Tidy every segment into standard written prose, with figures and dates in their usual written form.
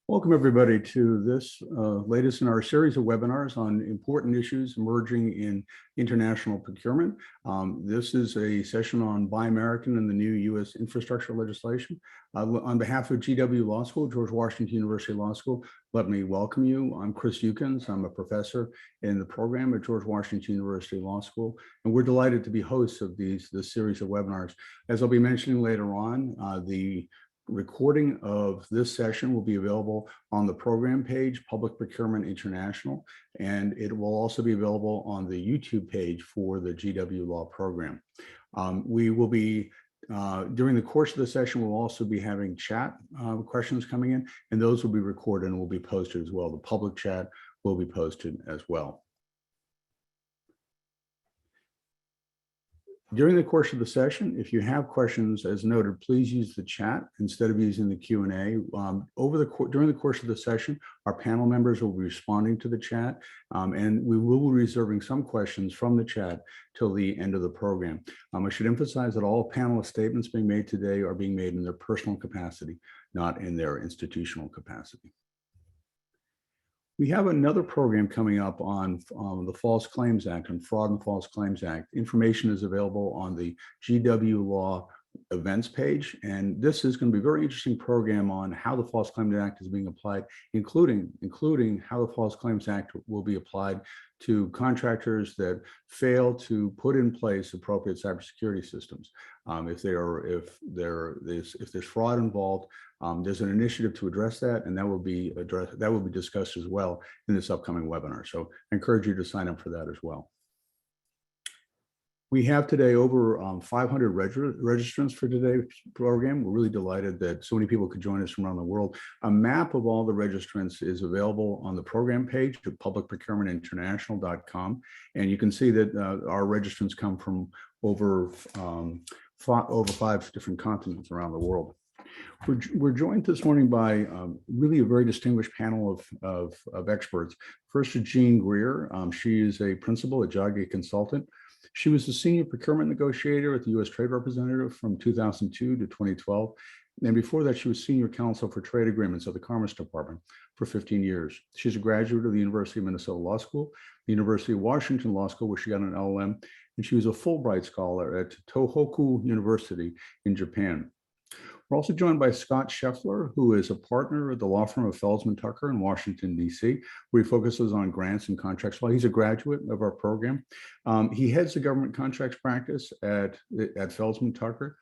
Welcome, everybody, to this latest in our series of webinars on important issues emerging in international procurement. This is a session on Buy American and the new U.S. infrastructure legislation. On behalf of GW Law School, George Washington University Law School, let me welcome you. I'm Chris Eukins. I'm a professor in the program at George Washington University Law School, and we're delighted to be hosts of this series of webinars. As I'll be mentioning later on, the recording of this session will be available on the program page, Public Procurement International, and it will also be available on the YouTube page for the GW Law program. We will be, during the course of the session, we'll also be having chat questions coming in, and those will be recorded and will be posted as well. The public chat will be posted as well. During the course of the session, if you have questions, as noted, please use the chat instead of using the Q&A. During the course of the session, our panel members will be responding to the chat, and we will be reserving some questions from the chat till the end of the program. I should emphasize that all panelist statements being made today are being made in their personal capacity, not in their institutional capacity. We have another program coming up on the False Claims Act and Fraud and False Claims Act. Information is available on the GW Law events page, and this is going to be a very interesting program on how the False Claims Act is being applied, including how the False Claims Act will be applied to contractors that fail to put in place appropriate cybersecurity systems. If there's fraud involved, there's an initiative to address that, and that will be discussed as well in this upcoming webinar. So I encourage you to sign up for that as well. We have today over 500 registrants for today's program. We're really delighted that so many people could join us from around the world. A map of all the registrants is available on the program page at publicprocurementinternational.com. And you can see that our registrants come from over 5 different continents around the world. We're joined this morning by really a very distinguished panel of experts. First is Jean Greer. She is a principal at Jaggi Consultant. She was the senior procurement negotiator at the U.S. Trade Representative from 2002 to 2012. And before that, she was senior counsel for trade agreements at the Commerce Department for 15 years. She's a graduate of the University of Minnesota Law School, the University of Washington Law School, where she got an LLM, and she was a Fulbright scholar at Tohoku University in Japan. We're also joined by Scott Scheffler, who is a partner at the law firm of Felsman Tucker in Washington, D.C., where he focuses on grants and contracts law. He's a graduate of our program. He heads the government contracts practice at Felsman Tucker.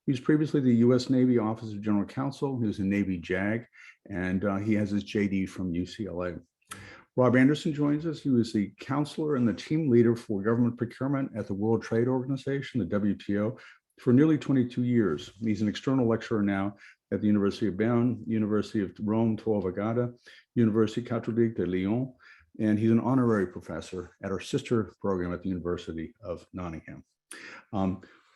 He was previously the U.S. Navy Office of General Counsel. He was a Navy JAG, and he has his JD from UCLA. Rob Anderson joins us. He was the counselor and the team leader for government procurement at the World Trade Organization, the WTO, for nearly 22 years. He's an external lecturer now at the University of Bern, University of Rome Tor Vergata, University Catholique de Lyon, and he's an honorary professor at our sister program at the University of Nottingham.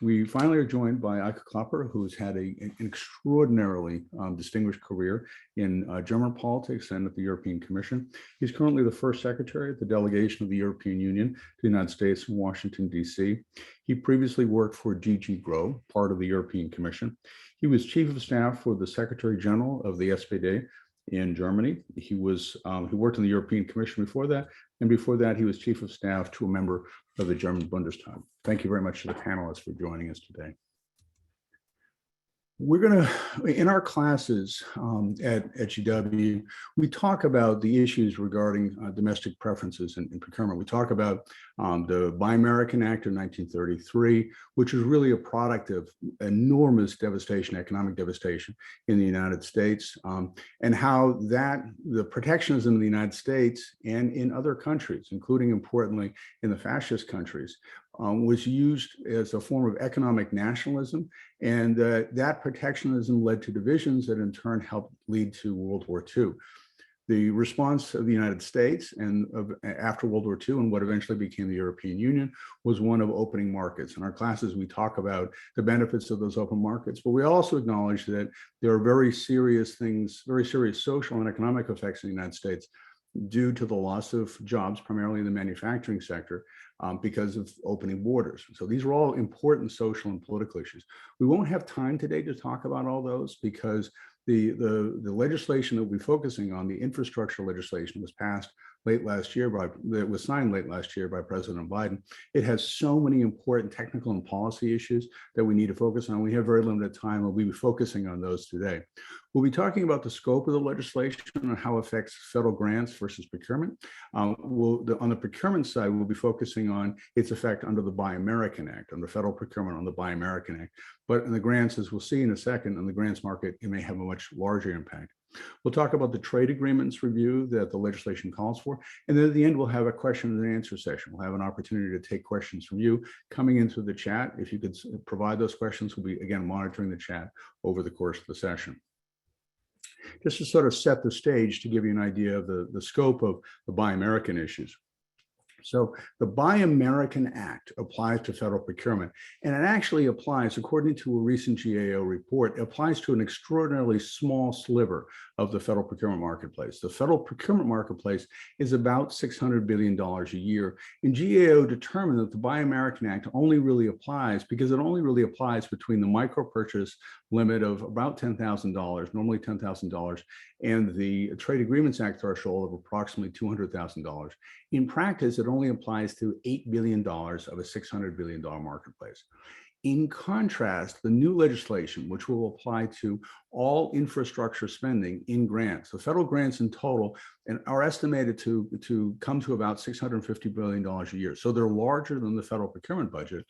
We finally are joined by Eike Klapper, who's had an extraordinarily distinguished career in German politics and at the European Commission. He's currently the first secretary at the delegation of the European Union to the United States in Washington, D.C. He previously worked for DG GROW, part of the European Commission. He was chief of staff for the Secretary General of the SPD in Germany. He worked in the European Commission before that, and before that he was chief of staff to a member of the German Bundestag. Thank you very much to the panelists for joining us today. We're going to, in our classes at GW, we talk about the issues regarding domestic preferences in procurement. We talk about the Buy American Act of 1933, which was really a product of enormous devastation, economic devastation in the United States, and how the protectionism in the United States and in other countries, including importantly in the fascist countries, was used as a form of economic nationalism, and that protectionism led to divisions that in turn helped lead to World War II. The response of the United States and after World War II and what eventually became the European Union was one of opening markets. In our classes, we talk about the benefits of those open markets, but we also acknowledge that there are very serious things, very serious social and economic effects in the United States due to the loss of jobs, primarily in the manufacturing sector, because of opening borders. So these are all important social and political issues. We won't have time today to talk about all those because the legislation that we're focusing on, the infrastructure legislation, was passed late last year it was signed late last year by President Biden. It has so many important technical and policy issues that we need to focus on. We have very limited time, and we'll be focusing on those today. We'll be talking about the scope of the legislation and how it affects federal grants versus procurement. On the procurement side, we'll be focusing on its effect under the Buy American Act, under federal procurement on the Buy American Act. But in the grants, as we'll see in a second, in the grants market, it may have a much larger impact. We'll talk about the trade agreements review that the legislation calls for. And then at the end, we'll have a question and answer session. We'll have an opportunity to take questions from you coming into the chat. If you could provide those questions, we'll be, again, monitoring the chat over the course of the session. Just to sort of set the stage to give you an idea of the scope of the Buy American issues. So the Buy American Act applies to federal procurement, and it actually applies, according to a recent GAO report, it applies to an extraordinarily small sliver of the federal procurement marketplace. The federal procurement marketplace is about $600 billion a year, and GAO determined that the Buy American Act only really applies because it only really applies between the micro purchase limit of about $10,000, normally $10,000, and the Trade Agreements Act threshold of approximately $200,000. In practice, it only applies to $8 billion of a $600 billion marketplace. In contrast, the new legislation, which will apply to all infrastructure spending in grants, the federal grants in total are estimated to come to about $650 billion a year. So they're larger than the federal procurement budget.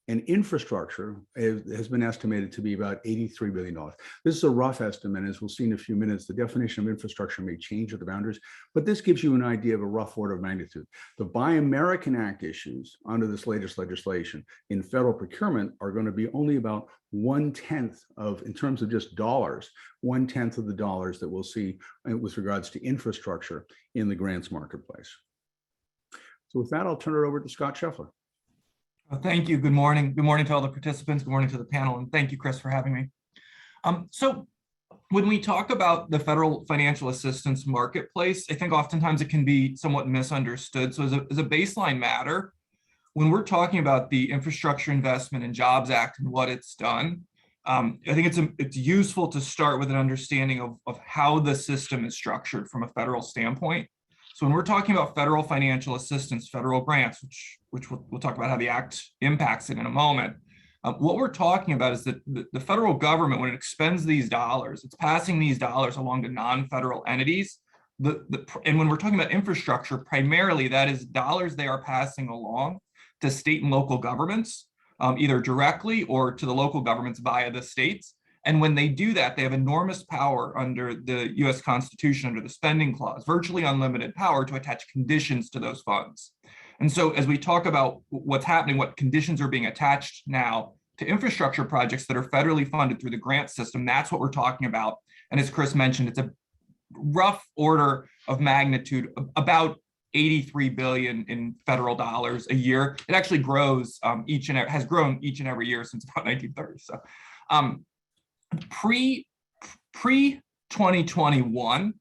And infrastructure has been estimated to be about $83 billion. This is a rough estimate. As we'll see in a few minutes, the definition of infrastructure may change at the boundaries, but this gives you an idea of a rough order of magnitude. The Buy American Act issues under this latest legislation in federal procurement are going to be only about 1/10 of, in terms of just dollars, 1/10 of the dollars that we'll see with regards to infrastructure in the grants marketplace. So with that, I'll turn it over to Scott Scheffler. Thank you. Good morning. Good morning to all the participants. Good morning to the panel. And thank you, Chris, for having me. So when we talk about the federal financial assistance marketplace, I think oftentimes it can be somewhat misunderstood. So as a baseline matter, when we're talking about the Infrastructure Investment and Jobs Act and what it's done, I think it's useful to start with an understanding of how the system is structured from a federal standpoint. So when we're talking about federal financial assistance, federal grants, which we'll talk about how the act impacts it in a moment, what we're talking about is that the federal government, when it expends these dollars, it's passing these dollars along to non-federal entities. And when we're talking about infrastructure, primarily that is dollars they are passing along to state and local governments, either directly or to the local governments via the states. And when they do that, they have enormous power under the US Constitution, under the spending clause, virtually unlimited power to attach conditions to those funds. And so as we talk about what's happening, what conditions are being attached now to infrastructure projects that are federally funded through the grant system, that's what we're talking about. And as Chris mentioned, it's a rough order of magnitude, about 83 billion in federal dollars a year. It actually grows has grown each and every year since about 1930. So pre-2021,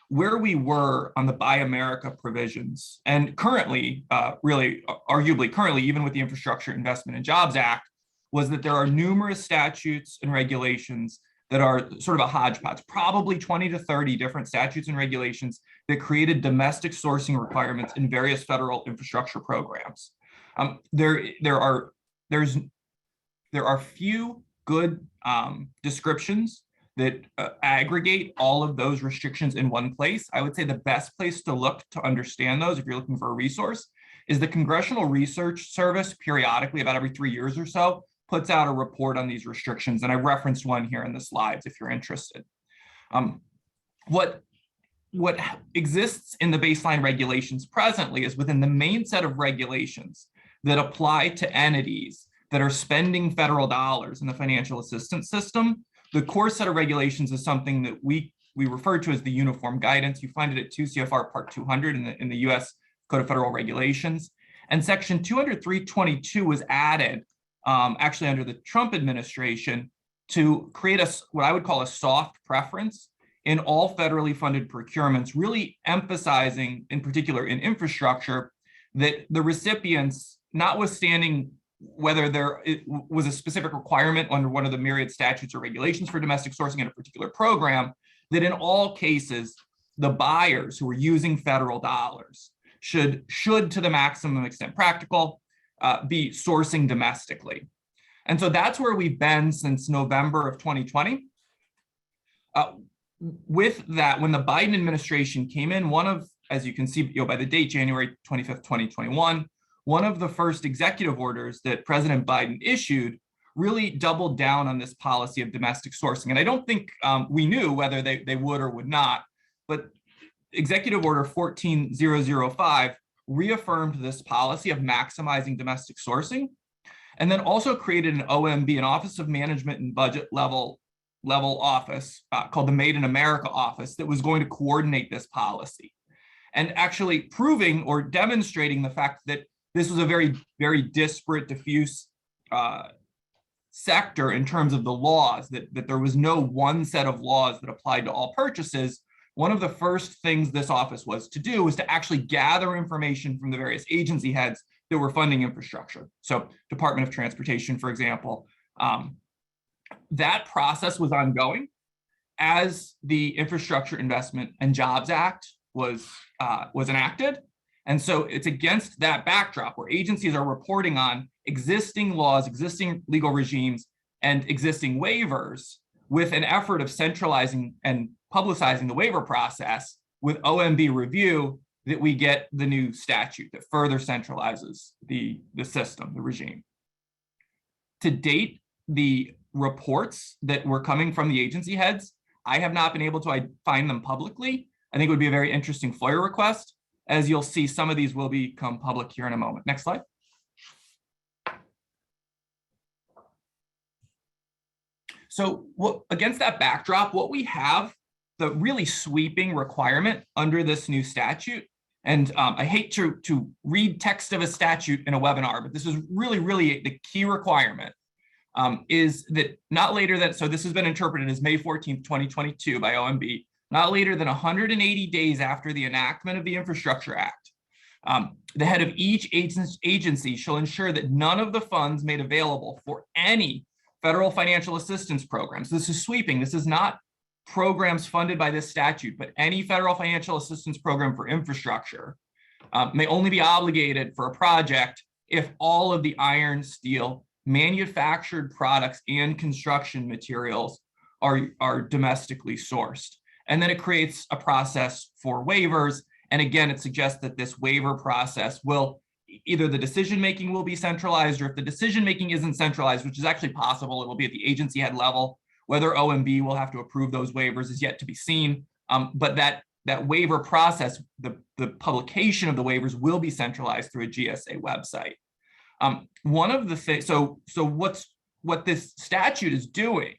where we were on the Buy America provisions, and currently, arguably currently, even with the Infrastructure Investment and Jobs Act, was that there are numerous statutes and regulations that are sort of a hodgepodge, probably 20 to 30 different statutes and regulations that created domestic sourcing requirements in various federal infrastructure programs. There are few good descriptions that aggregate all of those restrictions in one place. I would say the best place to look to understand those, if you're looking for a resource, is the Congressional Research Service periodically, about every 3 years or so, puts out a report on these restrictions. And I referenced one here in the slides if you're interested. What exists in the baseline regulations presently is within the main set of regulations that apply to entities that are spending federal dollars in the financial assistance system. The core set of regulations is something that we refer to as the uniform guidance. You find it at 2 CFR Part 200 in the US Code of Federal Regulations. And Section 203.22 was added actually under the Trump administration to create what I would call a soft preference in all federally funded procurements, really emphasizing, in particular in infrastructure, that the recipients, notwithstanding whether there was a specific requirement under one of the myriad statutes or regulations for domestic sourcing in a particular program, that in all cases, the buyers who are using federal dollars should to the maximum extent practical, be sourcing domestically. And so that's where we've been since November of 2020. With that, when the Biden administration came in, one of, as you can see, by the date, January 25th, 2021, one of the first executive orders that President Biden issued really doubled down on this policy of domestic sourcing. And I don't think we knew whether they would or would not, but Executive Order 14005 reaffirmed this policy of maximizing domestic sourcing, and then also created an OMB, an Office of Management and Budget level office called the Made in America office that was going to coordinate this policy, and actually proving or demonstrating the fact that this was a very, very disparate, diffuse sector in terms of the laws, that there was no one set of laws that applied to all purchases. One of the first things this office was to do was to actually gather information from the various agency heads that were funding infrastructure. So Department of Transportation, for example, that process was ongoing as the Infrastructure Investment and Jobs Act was enacted. And so it's against that backdrop where agencies are reporting on existing laws, existing legal regimes, and existing waivers with an effort of centralizing and publicizing the waiver process with OMB review that we get the new statute that further centralizes the system, the regime. To date, the reports that were coming from the agency heads, I have not been able to find them publicly. I think it would be a very interesting FOIA request. As you'll see, some of these will become public here in a moment. Next slide. So against that backdrop, what we have, the really sweeping requirement under this new statute, and I hate to read text of a statute in a webinar, but this is really, really the key requirement, is that not later than, so this has been interpreted as May 14th, 2022 by OMB, not later than 180 days after the enactment of the Infrastructure Act, the head of each agency shall ensure that none of the funds made available for any federal financial assistance programs, this is sweeping, this is not programs funded by this statute, but any federal financial assistance program for infrastructure may only be obligated for a project if all of the iron, steel, manufactured products and construction materials are domestically sourced. And then it creates a process for waivers. And again, it suggests that this waiver process will, either the decision-making will be centralized, or if the decision-making isn't centralized, which is actually possible, it will be at the agency head level. Whether OMB will have to approve those waivers is yet to be seen. But that waiver process, the publication of the waivers will be centralized through a GSA website. One of the things, so what this statute is doing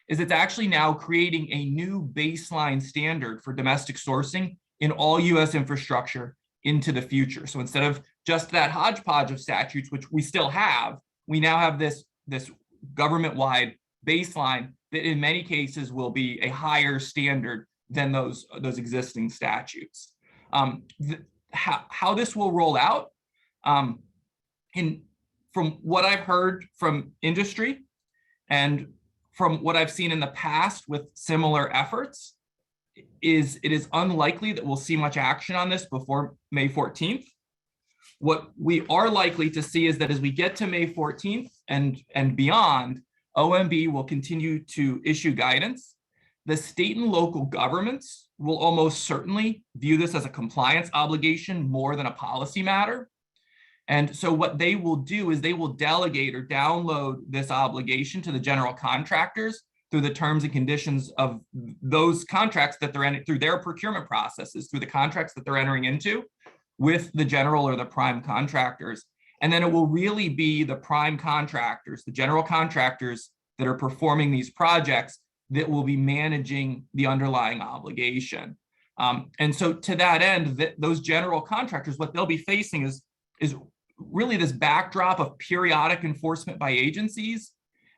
is it's actually now creating a new baseline standard for domestic sourcing in all US infrastructure into the future. So instead of just that hodgepodge of statutes, which we still have, we now have this government-wide baseline that in many cases will be a higher standard than those existing statutes. How this will roll out, from what I've heard from industry and from what I've seen in the past with similar efforts, it is unlikely that we'll see much action on this before May 14th. What we are likely to see is that as we get to May 14th and beyond, OMB will continue to issue guidance. The state and local governments will almost certainly view this as a compliance obligation more than a policy matter. And so what they will do is they will delegate or download this obligation to the general contractors through the terms and conditions of those contracts that they're in, through their procurement processes, through the contracts that they're entering into with the general or the prime contractors. And then it will really be the prime contractors, the general contractors that are performing these projects that will be managing the underlying obligation. And so to that end, those general contractors, what they'll be facing is really this backdrop of periodic enforcement by agencies,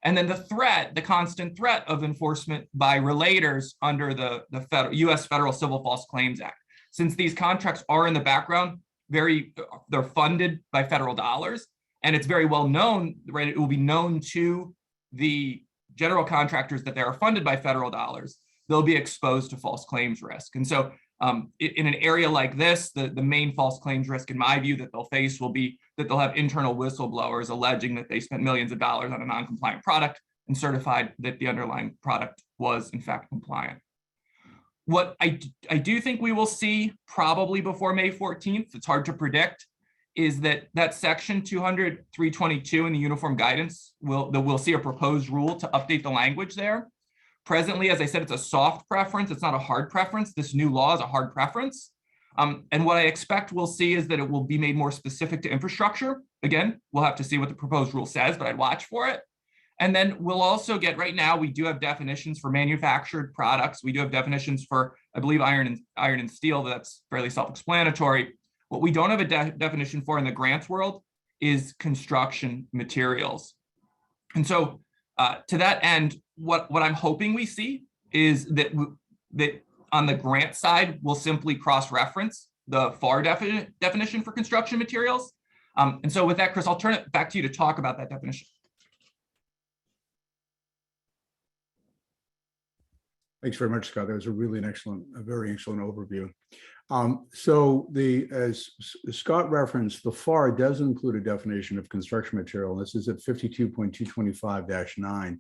And then the constant threat of enforcement by relators under the U.S. Federal Civil False Claims Act. Since these contracts are in the background, they're funded by federal dollars, and it's very well known, right? It will be known to the general contractors that they are funded by federal dollars. They'll be exposed to false claims risk. And so in an area like this, the main false claims risk, in my view, that they'll face will be that they'll have internal whistleblowers alleging that they spent millions of dollars on a non-compliant product and certified that the underlying product was in fact compliant. What I do think we will see probably before May 14th, it's hard to predict, is that section 200.322 in the uniform guidance we'll see a proposed rule to update the language there. Presently, as I said, it's a soft preference. It's not a hard preference. This new law is a hard preference. And what I expect we'll see is that it will be made more specific to infrastructure. Again, we'll have to see what the proposed rule says, but I'd watch for it. And then we'll also get, right now, we do have definitions for manufactured products. We do have definitions for, I believe, iron and steel. That's fairly self-explanatory. What we don't have a definition for in the grants world is construction materials. And so to that end, what I'm hoping we see is that on the grant side, we'll simply cross-reference the FAR definition for construction materials. And so with that, Chris, I'll turn it back to you to talk about that definition. Thanks very much, Scott. That was a very excellent overview. So as Scott referenced, the FAR does include a definition of construction material. This is at 52.225-9.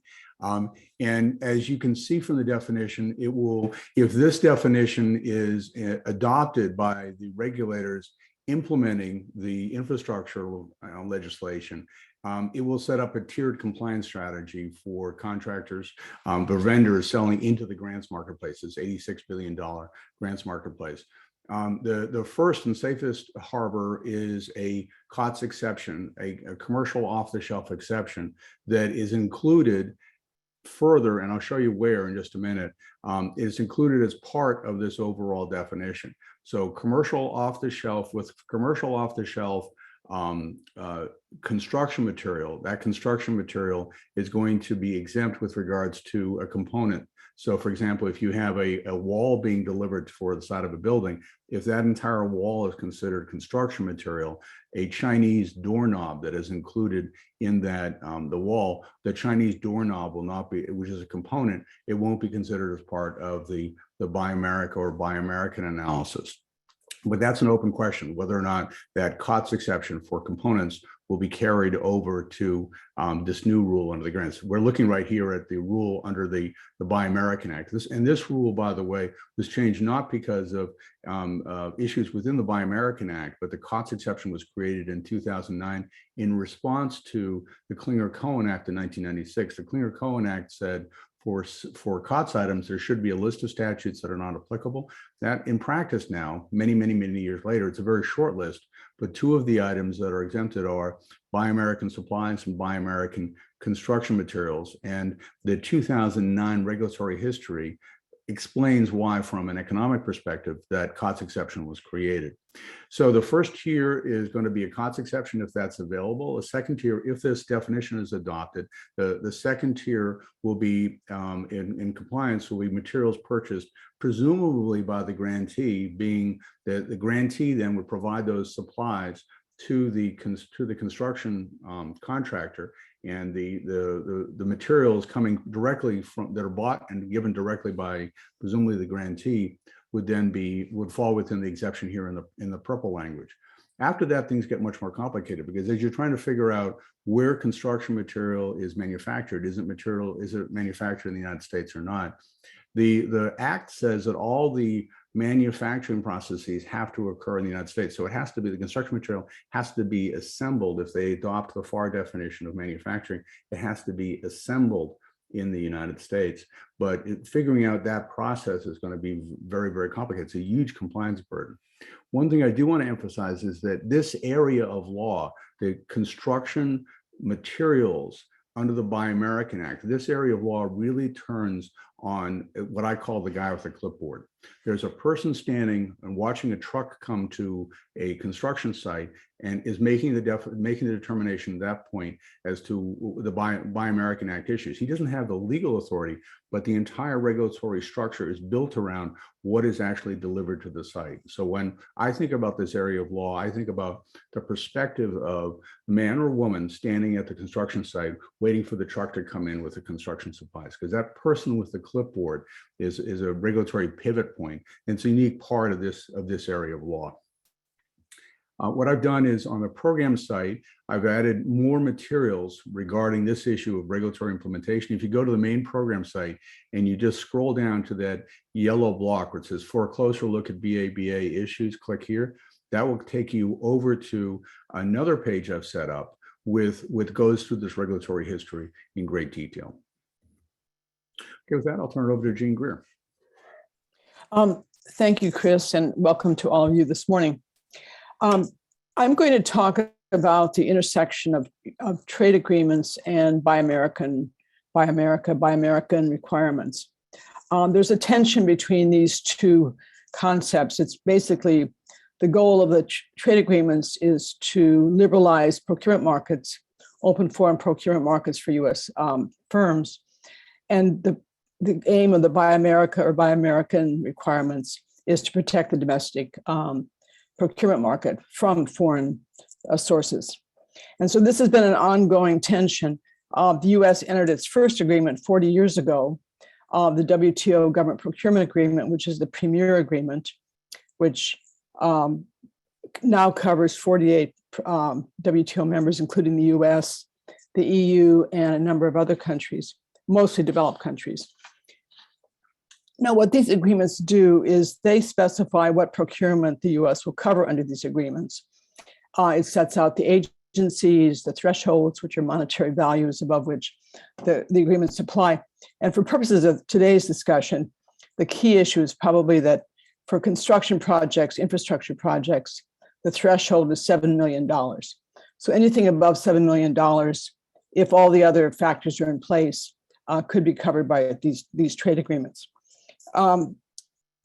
And as you can see from the definition, it will, if this definition is adopted by the regulators implementing the infrastructure legislation, it will set up a tiered compliance strategy for contractors, the vendors selling into the grants marketplace, this $86 billion grants marketplace. The first and safest harbor is a COTS exception, a commercial off-the-shelf exception that is included further, and I'll show you where in just a minute, is included as part of this overall definition. So commercial off-the-shelf, with commercial off-the-shelf construction material, that construction material is going to be exempt with regards to a component. So for example, if you have a wall being delivered for the side of a building, if that entire wall is considered construction material, a Chinese doorknob that is included in that the wall, the Chinese doorknob will not be, which is a component, it won't be considered as part of the Buy America or Buy American analysis. But that's an open question, whether or not that COTS exception for components will be carried over to this new rule under the grants. We're looking right here at the rule under the Buy American Act. This rule, by the way, was changed not because of issues within the Buy American Act, but the COTS exception was created in 2009 in response to the Clinger-Cohen Act in 1996. The Clinger-Cohen Act said, for COTS items, there should be a list of statutes that are not applicable. That in practice now, many years later, it's a very short list, but two of the items that are exempted are Buy American supplies and Buy American construction materials. And the 2009 regulatory history explains why, from an economic perspective, that COTS exception was created. So the first tier is going to be a COTS exception if that's available. A second tier, if this definition is adopted, the second tier will be in compliance, will be materials purchased presumably by the grantee, being that the grantee then would provide those supplies to the construction contractor, and the materials coming directly from that are bought and given directly by presumably the grantee would fall within the exception here in the purple language. After that, things get much more complicated, because as you're trying to figure out where construction material is manufactured, is it manufactured in the United States or not? The Act says that all the manufacturing processes have to occur in the United States. So it has to be, the construction material has to be assembled. If they adopt the FAR definition of manufacturing, it has to be assembled in the United States. But figuring out that process is going to be very complicated. It's a huge compliance burden. One thing I do want to emphasize is that this area of law, the construction materials under the Buy American Act, this area of law really turns on what I call the guy with the clipboard. There's a person standing and watching a truck come to a construction site, and is making the determination at that point as to the Buy American Act issues. He doesn't have the legal authority, but the entire regulatory structure is built around what is actually delivered to the site. So when I think about this area of law, I think about the perspective of man or woman standing at the construction site waiting for the truck to come in with the construction supplies, because that person with the clipboard is a regulatory pivot point, and it's a unique part of this area of law. What I've done is on the program site, I've added more materials regarding this issue of regulatory implementation. If you go to the main program site and you just scroll down to that yellow block where it says for a closer look at BABA issues, click here. That will take you over to another page I've set up with goes through this regulatory history in great detail. Okay, with that, I'll turn it over to Jean Greer. Thank you, Chris, and welcome to all of you this morning. I'm going to talk about the intersection of trade agreements and Buy American requirements. There's a tension between these two concepts. It's basically the goal of the trade agreements is to liberalize procurement markets, open foreign procurement markets for U.S. Firms. And the aim of the Buy America or Buy American requirements is to protect the domestic procurement market from foreign sources. And so this has been an ongoing tension. The US entered its first agreement 40 years ago, the WTO Government Procurement Agreement, which is the premier agreement, which now covers 48 WTO members, including the US, the EU, and a number of other countries, mostly developed countries. Now, what these agreements do is they specify what procurement the U.S. will cover under these agreements. It sets out the agencies, the thresholds, which are monetary values above which the agreements apply. And for purposes of today's discussion, the key issue is probably that for construction projects, infrastructure projects, the threshold is $7 million. So anything above $7 million, if all the other factors are in place, could be covered by these trade agreements. The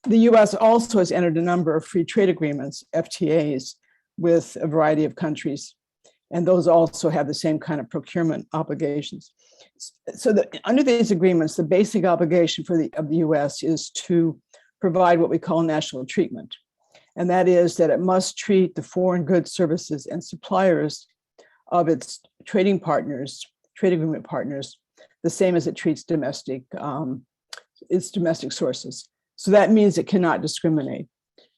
U.S. also has entered a number of free trade agreements, FTAs, with a variety of countries, and those also have the same kind of procurement obligations. So under these agreements, the basic obligation of the U.S. is to provide what we call national treatment, and that is that it must treat the foreign goods, services, and suppliers of its trading partners, trade agreement partners, the same as it treats its domestic sources. So that means it cannot discriminate.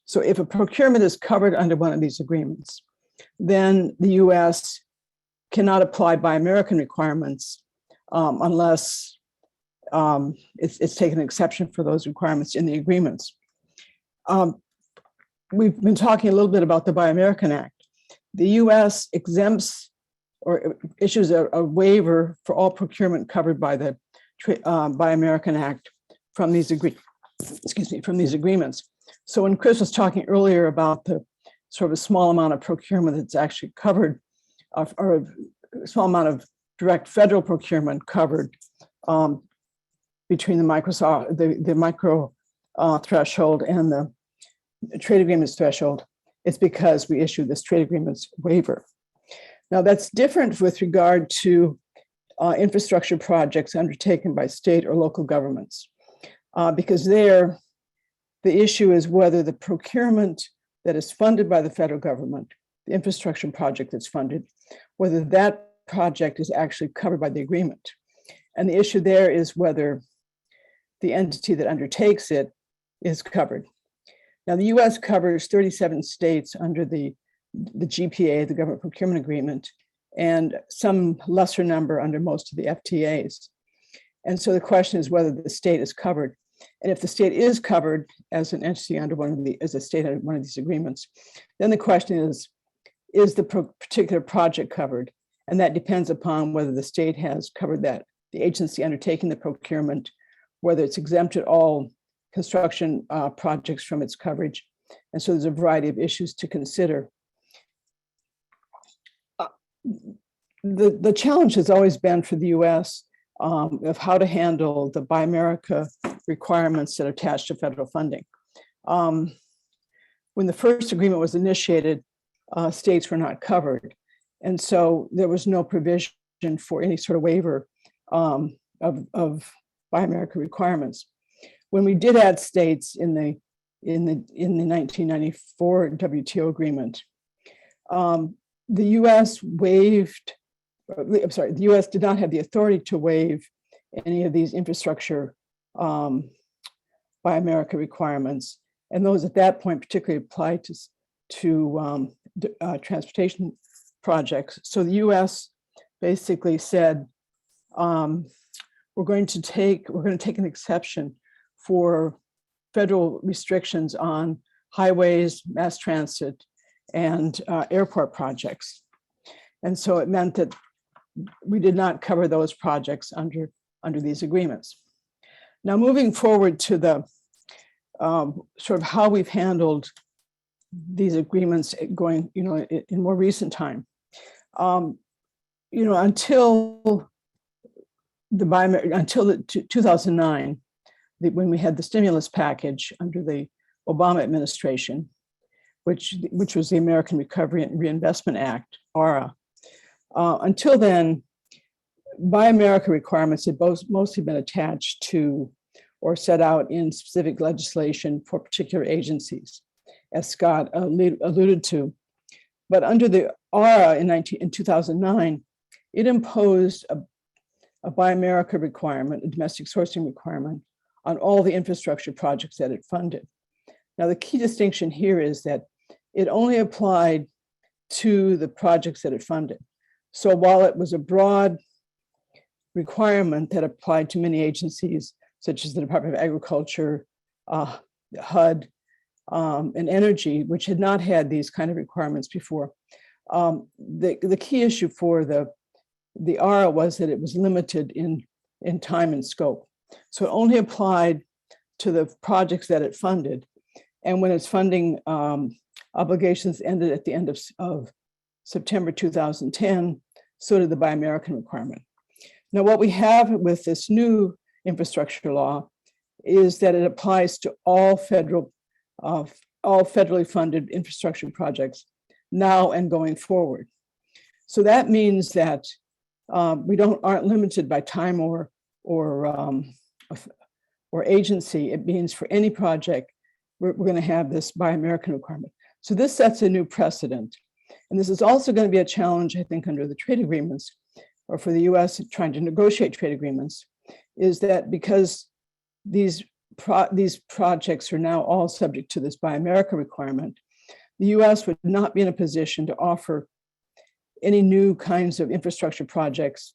So if a procurement is covered under one of these agreements, then the US cannot apply Buy American requirements unless it's taken an exception for those requirements in the agreements. We've been talking a little bit about the Buy American Act. The US exempts or issues a waiver for all procurement covered by the Buy American Act from these agreements. So when Chris was talking earlier about the sort of a small amount of procurement that's actually covered, or a small amount of direct federal procurement covered between the micro threshold and the trade agreements threshold, it's because we issued this trade agreements waiver. Now that's different with regard to infrastructure projects undertaken by state or local governments. Because there, the issue is whether the procurement that is funded by the federal government, the infrastructure project that's funded, whether that project is actually covered by the agreement. And the issue there is whether the entity that undertakes it is covered. Now, the US covers 37 states under the GPA, the Government Procurement Agreement, and some lesser number under most of the FTAs. And so the question is whether the state is covered. And if the state is covered as an entity under as a state under one of these agreements, then the question is the particular project covered? And that depends upon whether the state has covered that, the agency undertaking the procurement, whether it's exempted all construction projects from its coverage. And so there's a variety of issues to consider. The challenge has always been for the US of how to handle the Buy America requirements that are attached to federal funding. When the first agreement was initiated, states were not covered. And so there was no provision for any sort of waiver of Buy America requirements. When we did add states in the 1994 WTO agreement, the U.S. waived. I'm sorry, the U.S. did not have the authority to waive any of these infrastructure Buy America requirements, and those at that point particularly applied to transportation projects. So the U.S. basically said, we're going to take an exception for federal restrictions on highways, mass transit, and airport projects. And so it meant that we did not cover those projects under these agreements. Now, moving forward to the sort of how we've handled these agreements going, in more recent time. Until 2009, when we had the stimulus package under the Obama administration, which was the American Recovery and Reinvestment Act, ARA. Until then, Buy America requirements had mostly been attached to or set out in specific legislation for particular agencies, as Scott alluded to. But under the ARA in 2009, it imposed a Buy America requirement, a domestic sourcing requirement, on all the infrastructure projects that it funded. Now, the key distinction here is that it only applied to the projects that it funded. So while it was a broad requirement that applied to many agencies, such as the Department of Agriculture, HUD, and Energy, which had not had these kind of requirements before, the key issue for the ARA was that it was limited in time and scope. So it only applied to the projects that it funded. And when its funding obligations ended at the end of September 2010, so did the Buy American requirement. Now, what we have with this new infrastructure law is that it applies to all federally funded infrastructure projects now and going forward. So that means that we aren't limited by time or agency. It means for any project, we're going to have this Buy American requirement. So this sets a new precedent. And this is also going to be a challenge, I think, under the trade agreements, or for the US trying to negotiate trade agreements, is that because these projects are now all subject to this Buy America requirement, the US would not be in a position to offer any new kinds of infrastructure projects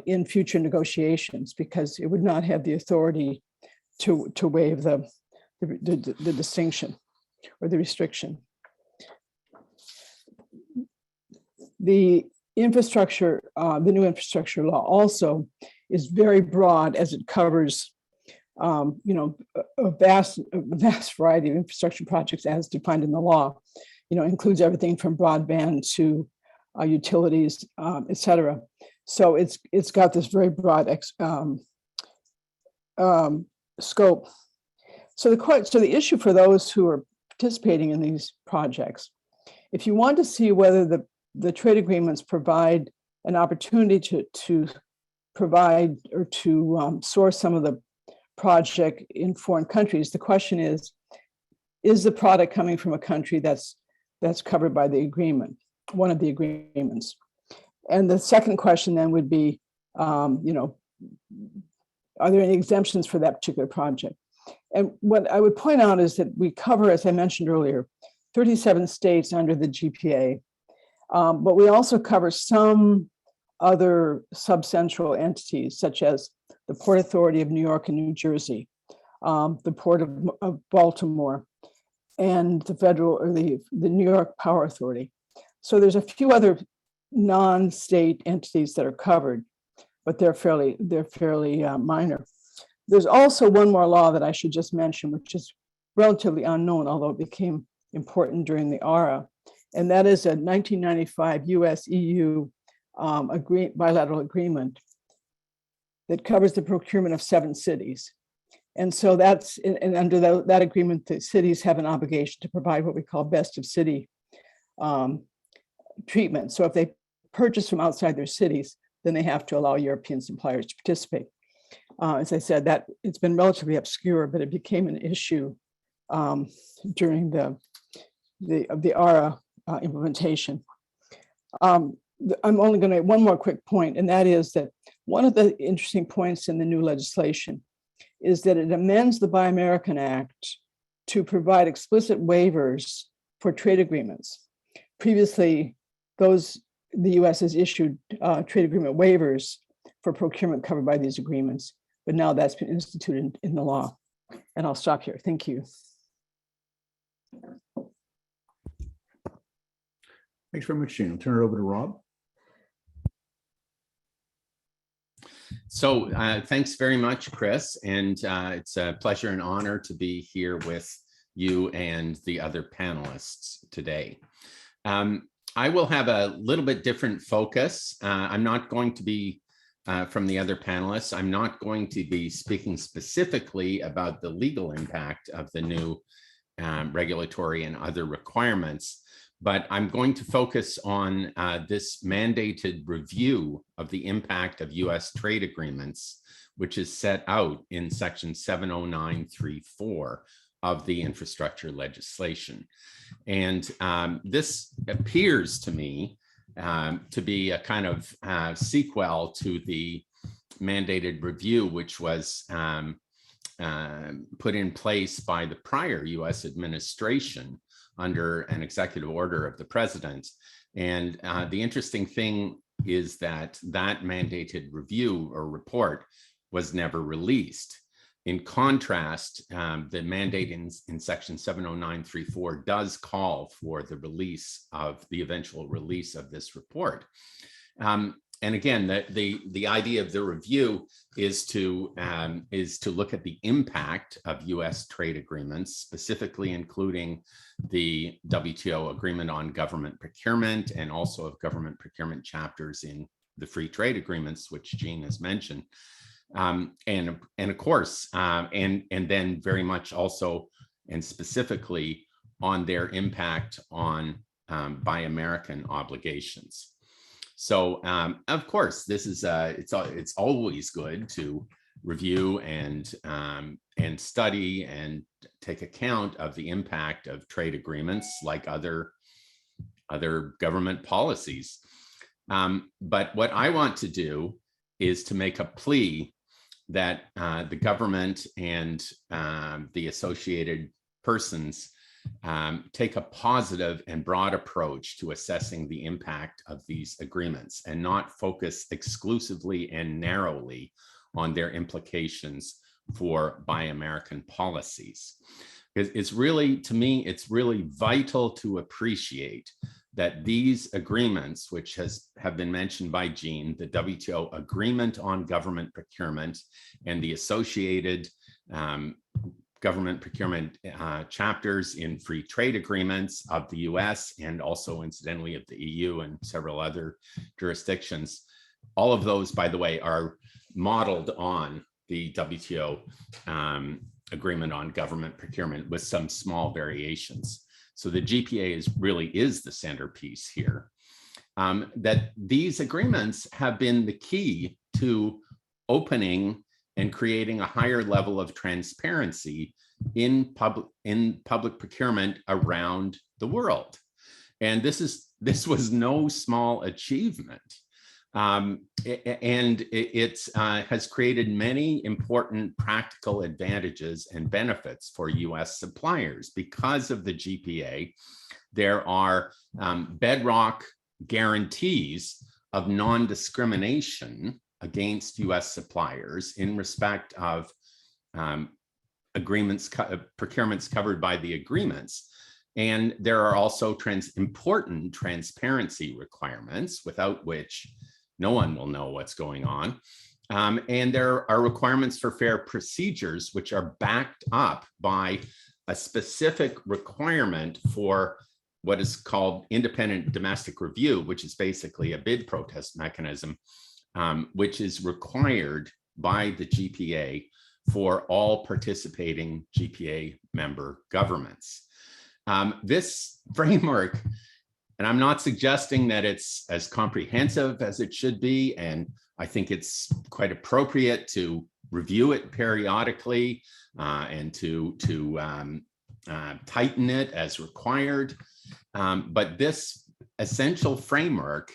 in future negotiations, because it would not have the authority to waive the distinction or the restriction. The new infrastructure law also is very broad, as it covers a vast variety of infrastructure projects as defined in the law. Includes everything from broadband to utilities, et cetera. So it's got this very broad scope. So the issue for those who are participating in these projects, if you want to see whether the trade agreements provide an opportunity to provide or to source some of the project in foreign countries, the question is the product coming from a country that's covered by the agreement, one of the agreements? And the second question then would be, are there any exemptions for that particular project? And what I would point out is that we cover, as I mentioned earlier, 37 states under the GPA, but we also cover some other subcentral entities, such as the Port Authority of New York and New Jersey, the Port of Baltimore, and the New York Power Authority. So there's a few other non-state entities that are covered, but they're fairly minor. There's also one more law that I should just mention, which is relatively unknown, although it became important during the ARA, and that is a 1995 US-EU bilateral agreement that covers the procurement of 7 cities. And so under that agreement, the cities have an obligation to provide what we call best of city um, treatment. So if they purchase from outside their cities, then they have to allow European suppliers to participate. As I said, that it's been relatively obscure, but it became an issue during the ARA implementation. I'm only going to one more quick point, and that is that one of the interesting points in the new legislation is that it amends the Buy American Act to provide explicit waivers for trade agreements. Previously, the U.S. has issued trade agreement waivers for procurement covered by these agreements, but now that's been instituted in the law. And I'll stop here. Thank you. Thanks very much, Jean. I'll turn it over to Rob. So thanks very much, Chris. And it's a pleasure and honor to be here with you and the other panelists today. I will have a little bit different focus. I'm not going to be, from the other panelists, I'm not going to be speaking specifically about the legal impact of the new regulatory and other requirements, but I'm going to focus on this mandated review of the impact of US trade agreements, which is set out in section 70934 of the infrastructure legislation. And this appears to me to be a kind of sequel to the mandated review, which was put in place by the prior US administration under an executive order of the president. And the interesting thing is that that mandated review or report was never released. In contrast, the mandate in section 70934 does call for the release of the eventual release of this report. And again, the idea of the review is to look at the impact of US trade agreements, specifically including the WTO agreement on government procurement and also of government procurement chapters in the free trade agreements, which Jean has mentioned. And of course, and then very much also and specifically on their impact on Buy American obligations. So of course, this is it's always good to review and study and take account of the impact of trade agreements like other government policies. But what I want to do is to make a plea that the government and the associated persons take a positive and broad approach to assessing the impact of these agreements and not focus exclusively and narrowly on their implications for Buy American policies. It's really, to me, it's really vital to appreciate that these agreements, which have been mentioned by Jean, the WTO agreement on government procurement and the associated government procurement chapters in free trade agreements of the US and also incidentally of the EU and several other jurisdictions. All of those, by the way, are modeled on the WTO agreement on government procurement with some small variations. So the GPA really is the centerpiece here. That these agreements have been the key to opening and creating a higher level of transparency in public procurement around the world. And this was no small achievement. And it has created many important practical advantages and benefits for US suppliers. Because of the GPA, there are bedrock guarantees of non-discrimination against US suppliers in respect of procurements covered by the agreements. And there are also important transparency requirements without which no one will know what's going on. And there are requirements for fair procedures, which are backed up by a specific requirement for what is called independent domestic review, which is basically a bid protest mechanism, which is required by the GPA for all participating GPA member governments. This framework And I'm not suggesting that it's as comprehensive as it should be. And I think it's quite appropriate to review it periodically and to tighten it as required. But this essential framework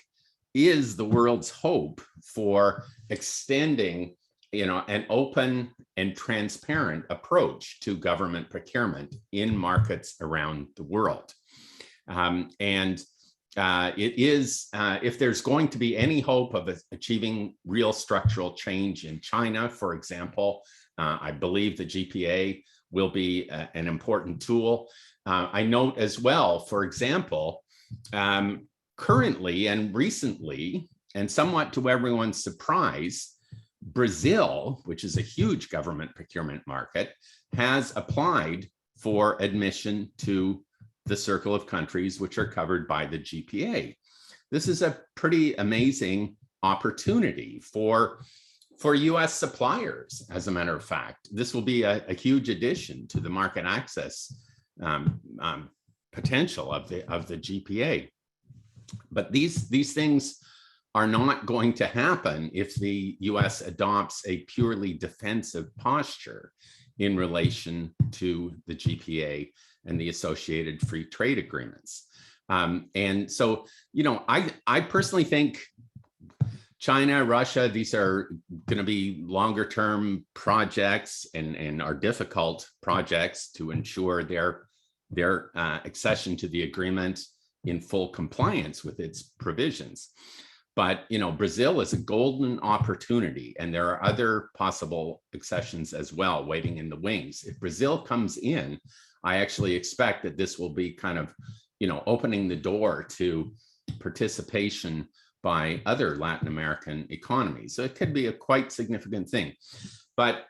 is the world's hope for extending, an open and transparent approach to government procurement in markets around the world. It is, if there's going to be any hope of achieving real structural change in China, for example, I believe the GPA will be an important tool. I note as well, for example, currently and recently, and somewhat to everyone's surprise, Brazil, which is a huge government procurement market, has applied for admission to the circle of countries which are covered by the GPA. This is a pretty amazing opportunity for US suppliers, as a matter of fact. This will be a huge addition to the market access potential of the GPA. But these things are not going to happen if the US adopts a purely defensive posture in relation to the GPA and the associated free trade agreements. And so, I personally think China, Russia, these are going to be longer term projects and are difficult projects to ensure their accession to the agreement in full compliance with its provisions. But, Brazil is a golden opportunity, and there are other possible accessions as well waiting in the wings. If Brazil comes in, I actually expect that this will be kind of, opening the door to participation by other Latin American economies. So it could be a quite significant thing. But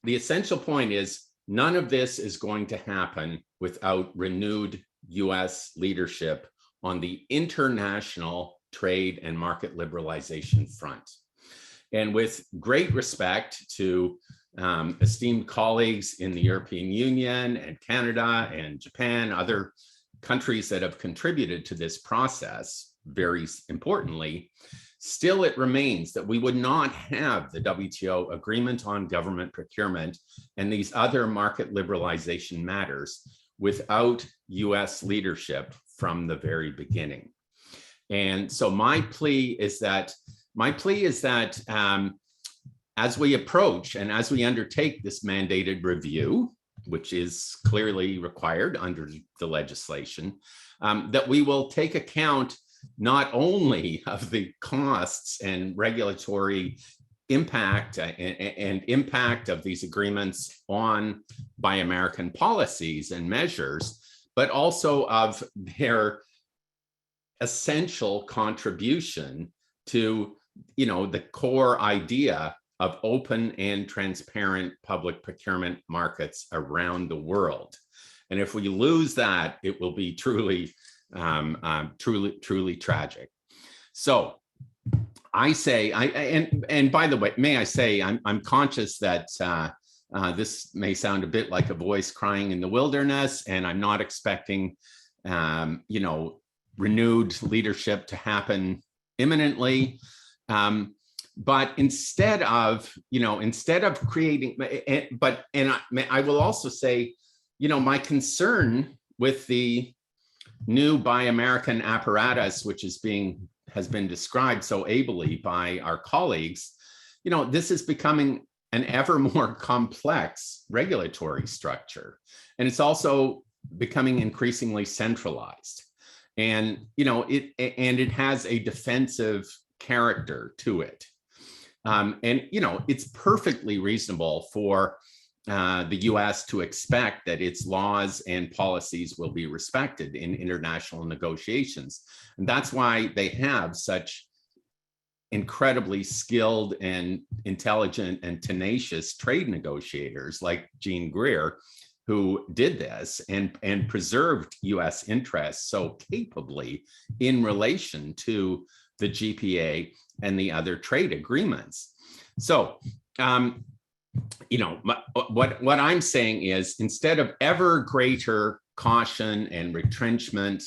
the essential point is none of this is going to happen without renewed US leadership on the international trade and market liberalization front. And with great respect to esteemed colleagues in the European Union and Canada and Japan, other countries that have contributed to this process, very importantly, still it remains that we would not have the WTO agreement on government procurement and these other market liberalization matters without US leadership from the very beginning. And so my plea is that as we approach and as we undertake this mandated review, which is clearly required under the legislation, that we will take account not only of the costs and regulatory impact and impact of these agreements on Buy American policies and measures, but also of their essential contribution to, the core idea of open and transparent public procurement markets around the world. And if we lose that, it will be truly tragic. So I say, and by the way, may I say, I'm conscious that this may sound a bit like a voice crying in the wilderness, and I'm not expecting, renewed leadership to happen imminently. But instead of creating, I will also say, my concern with the new Buy American apparatus, which has been described so ably by our colleagues, this is becoming an ever more complex regulatory structure. And it's also becoming increasingly centralized. And, it has a defensive character to it. It's perfectly reasonable for the US to expect that its laws and policies will be respected in international negotiations. And that's why they have such incredibly skilled and intelligent and tenacious trade negotiators like Jean Greer, who did this and preserved US interests so capably in relation to the GPA and the other trade agreements. So, what I'm saying is, instead of ever greater caution and retrenchment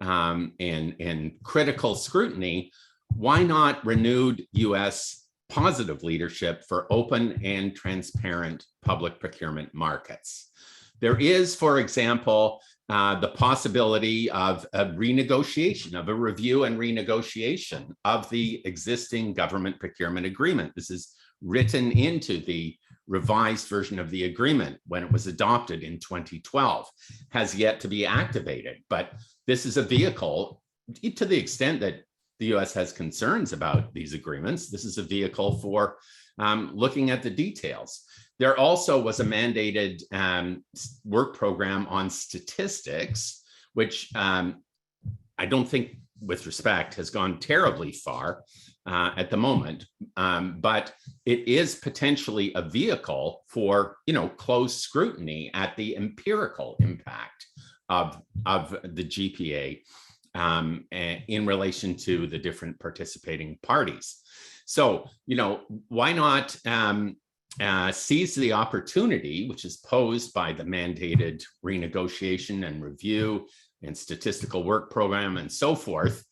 and critical scrutiny, why not renewed US positive leadership for open and transparent public procurement markets? There is, for example, the possibility of a renegotiation, of a review and renegotiation of the existing government procurement agreement. This is written into the revised version of the agreement when it was adopted in 2012, has yet to be activated. But this is a vehicle, to the extent that the US has concerns about these agreements, this is a vehicle for looking at the details. There also was a mandated work program on statistics, which I don't think, with respect, has gone terribly far at the moment, but it is potentially a vehicle for, close scrutiny at the empirical impact of the GPA in relation to the different participating parties. So, why not seize the opportunity, which is posed by the mandated renegotiation and review and statistical work program and so forth.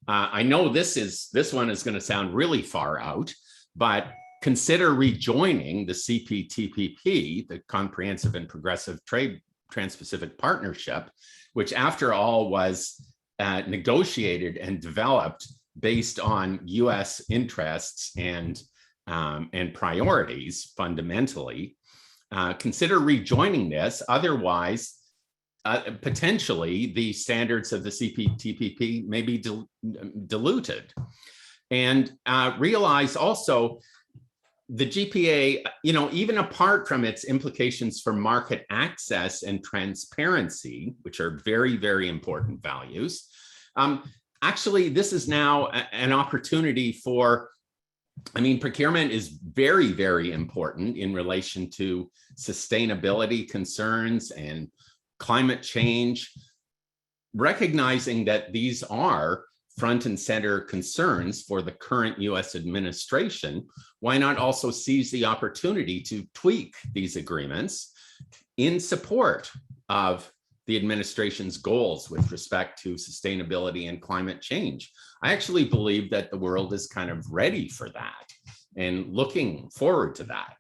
I know this one is going to sound really far out, but consider rejoining the CPTPP, the Comprehensive and Progressive Trade Trans-Pacific Partnership, which after all was negotiated and developed based on US interests and priorities fundamentally. Consider rejoining this. Otherwise, potentially the standards of the CPTPP may be diluted. And realize also the GPA, even apart from its implications for market access and transparency, which are very, very important values, actually, this is now an opportunity for, procurement is very, very important in relation to sustainability concerns and climate change. Recognizing that these are front and center concerns for the current US administration, why not also seize the opportunity to tweak these agreements in support of the administration's goals with respect to sustainability and climate change? I actually believe that the world is kind of ready for that and looking forward to that.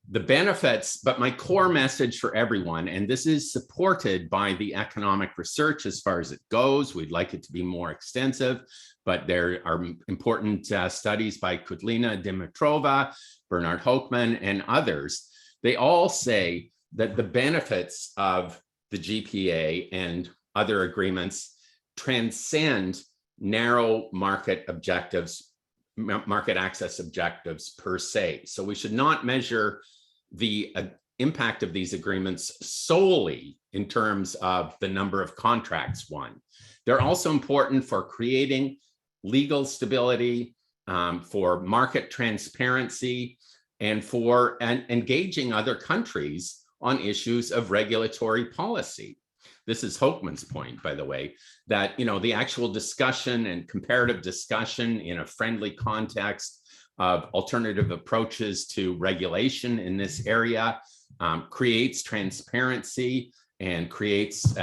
The benefits, but my core message for everyone, and this is supported by the economic research as far as it goes, we'd like it to be more extensive, but there are important studies by Kudlina Dimitrova, Bernard Hoekman, and others. They all say that the benefits of the GPA and other agreements transcend narrow market objectives, market access objectives per se. So we should not measure the impact of these agreements solely in terms of the number of contracts won. They're also important for creating legal stability, for market transparency, and for engaging other countries on issues of regulatory policy. This is Hoekman's point, by the way, that the actual discussion and comparative discussion in a friendly context of alternative approaches to regulation in this area creates transparency and creates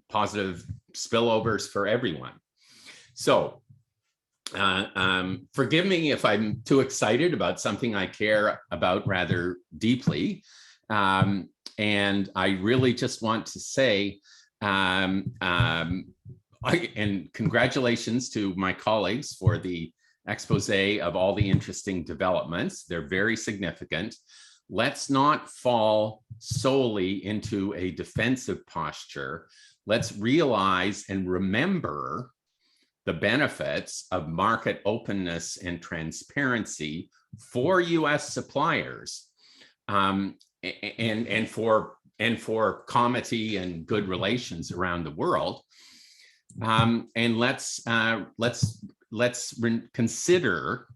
positive spillovers for everyone. So forgive me if I'm too excited about something I care about rather deeply. And I really just want to say, and congratulations to my colleagues for the expose of all the interesting developments. They're very significant. Let's not fall solely into a defensive posture. Let's realize and remember the benefits of market openness and transparency for US suppliers, and for comity and good relations around the world. And let's consider